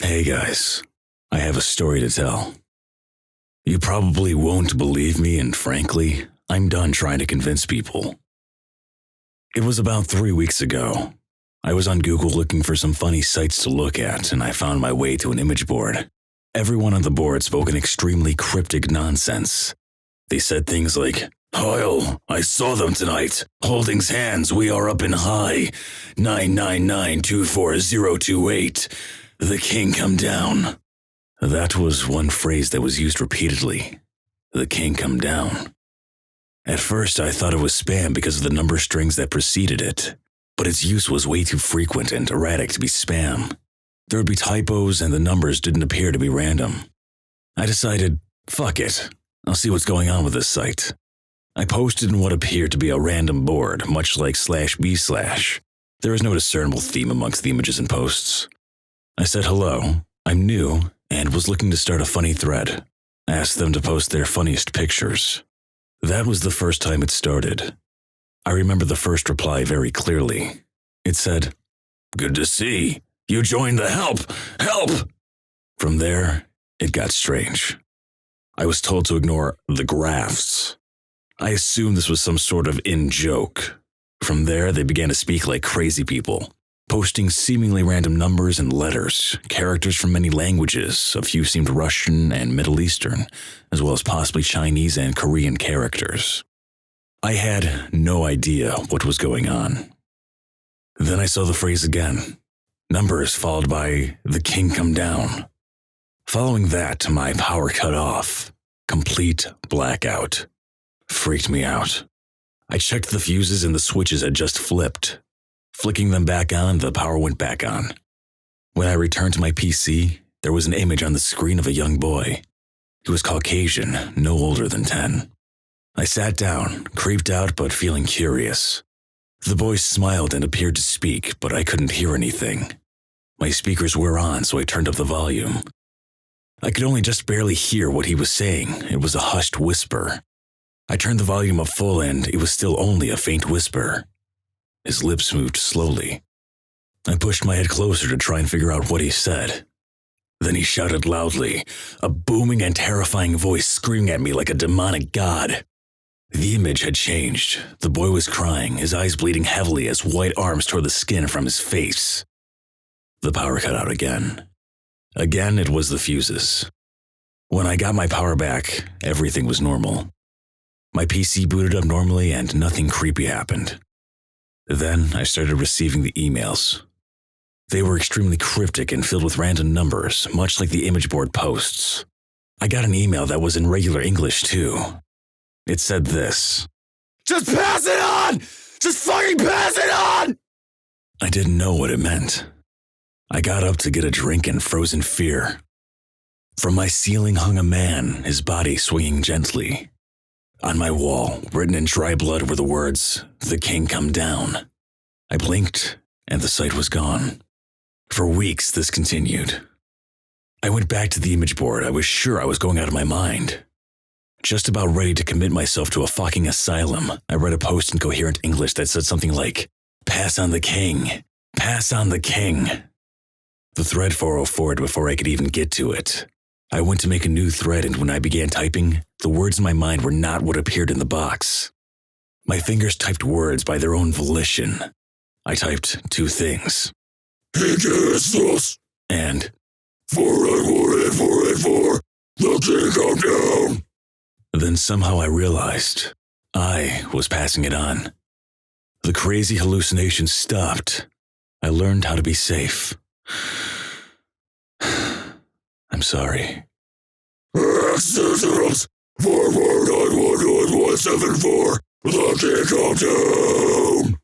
Hey guys, I have a story to tell. You probably won't believe me, and frankly, I'm done trying to convince people. It was about 3 weeks ago. I was on Google looking for some funny sites to look at, and I found my way to an image board. Everyone on the board spoke an extremely cryptic nonsense. They said things like, "Hoyle, I saw them tonight. Holdings hands, we are up in high. 999-24028. The king come down." That was one phrase that was used repeatedly. The king come down. At first, I thought it was spam because of the number strings that preceded it, but its use was way too frequent and erratic to be spam. There would be typos and the numbers didn't appear to be random. I decided, fuck it, I'll see what's going on with this site. I posted in what appeared to be a random board, much like /b/. There is no discernible theme amongst the images and posts. I said hello, I'm new, and was looking to start a funny thread. I asked them to post their funniest pictures. That was the first time it started. I remember the first reply very clearly. It said, "Good to see. You joined the help! Help!" From there, it got strange. I was told to ignore the graphs. I assumed this was some sort of in-joke. From there, they began to speak like crazy people, posting seemingly random numbers and letters, characters from many languages. A few seemed Russian and Middle Eastern, as well as possibly Chinese and Korean characters. I had no idea what was going on. Then I saw the phrase again. Numbers followed by "the king come down." Following that, my power cut off. Complete blackout. Freaked me out. I checked the fuses and the switches had just flipped. Flicking them back on, the power went back on. When I returned to my PC, there was an image on the screen of a young boy. He was Caucasian, no older than 10. I sat down, creeped out but feeling curious. The boy smiled and appeared to speak, but I couldn't hear anything. My speakers were on, so I turned up the volume. I could only just barely hear what he was saying. It was a hushed whisper. I turned the volume up full and it was still only a faint whisper. His lips moved slowly. I pushed my head closer to try and figure out what he said. Then he shouted loudly, a booming and terrifying voice screaming at me like a demonic god. The image had changed. The boy was crying, his eyes bleeding heavily as white arms tore the skin from his face. The power cut out again. Again, it was the fuses. When I got my power back, everything was normal. My PC booted up normally and nothing creepy happened. Then I started receiving the emails. They were extremely cryptic and filled with random numbers, much like the image board posts. I got an email that was in regular English too. It said this: "Just pass it on! Just fucking pass it on!" I didn't know what it meant. I got up to get a drink and froze in fear. From my ceiling hung a man, his body swinging gently. On my wall, written in dry blood, were the words, "The king come down." I blinked, and the sight was gone. For weeks, this continued. I went back to the image board. I was sure I was going out of my mind. Just about ready to commit myself to a fucking asylum, I read a post in coherent English that said something like, "Pass on the king. Pass on the king." The thread 404'd before I could even get to it. I went to make a new thread, and when I began typing, the words in my mind were not what appeared in the box. My fingers typed words by their own volition. I typed two things. And 4848484, the king come down. Then somehow I realized I was passing it on. The crazy hallucination stopped. I learned how to be safe. I'm sorry. X-Zeros 4491174, the king come down.